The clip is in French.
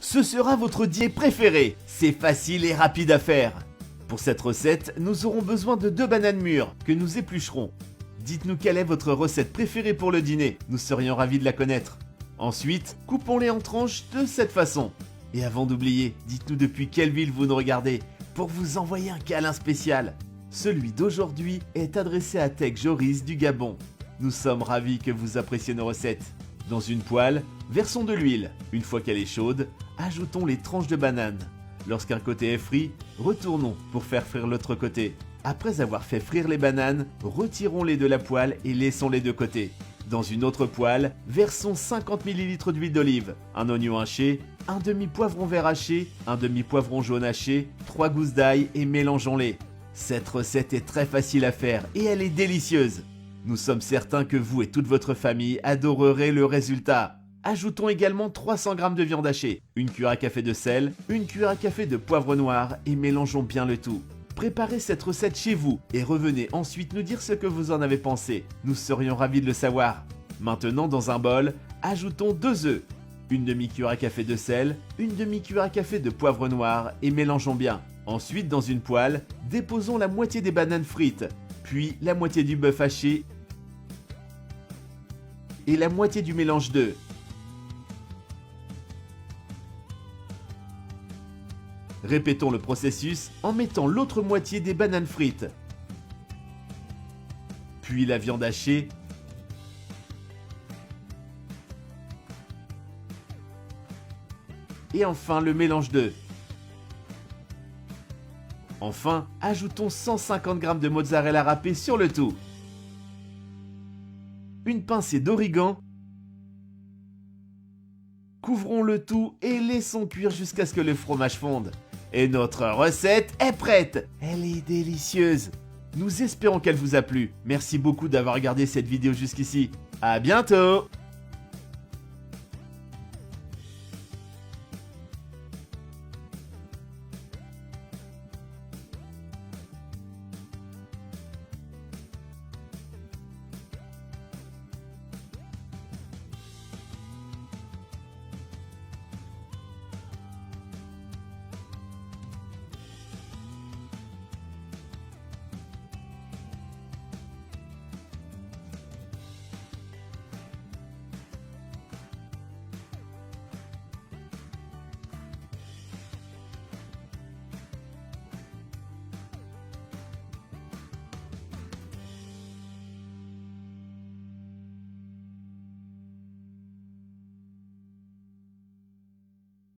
ce sera votre dîner préféré. C'est facile et rapide à faire. Pour cette recette, nous aurons besoin de 2 bananes mûres que nous éplucherons. Dites-nous quelle est votre recette préférée pour le dîner, nous serions ravis de la connaître. Ensuite, coupons-les en tranches de cette façon. Et avant d'oublier, dites-nous depuis quelle ville vous nous regardez pour vous envoyer un câlin spécial. Celui d'aujourd'hui est adressé à Tech Joris du Gabon. Nous sommes ravis que vous appréciez nos recettes. Dans une poêle, versons de l'huile. Une fois qu'elle est chaude, ajoutons les tranches de banane. Lorsqu'un côté est frit, retournons pour faire frire l'autre côté. Après avoir fait frire les bananes, retirons-les de la poêle et laissons-les de côté. Dans une autre poêle, versons 50 ml d'huile d'olive, un oignon haché, un demi-poivron vert haché, un demi-poivron jaune haché, 3 gousses d'ail et mélangeons-les. Cette recette est très facile à faire et elle est délicieuse. Nous sommes certains que vous et toute votre famille adorerez le résultat. Ajoutons également 300 g de viande hachée, une cuillère à café de sel, une cuillère à café de poivre noir et mélangeons bien le tout. Préparez cette recette chez vous et revenez ensuite nous dire ce que vous en avez pensé. Nous serions ravis de le savoir. Maintenant, dans un bol, ajoutons 2 œufs, une demi-cuillère à café de sel, une demi-cuillère à café de poivre noir et mélangeons bien. Ensuite, dans une poêle, déposons la moitié des bananes frites, puis la moitié du bœuf haché et la moitié du mélange d'œufs. Répétons le processus en mettant l'autre moitié des bananes frites, puis la viande hachée, et enfin le mélange d'œufs. Enfin, ajoutons 150 g de mozzarella râpée sur le tout, une pincée d'origan, couvrons le tout et laissons cuire jusqu'à ce que le fromage fonde. Et notre recette est prête! Elle est délicieuse! Nous espérons qu'elle vous a plu. Merci beaucoup d'avoir regardé cette vidéo jusqu'ici. À bientôt!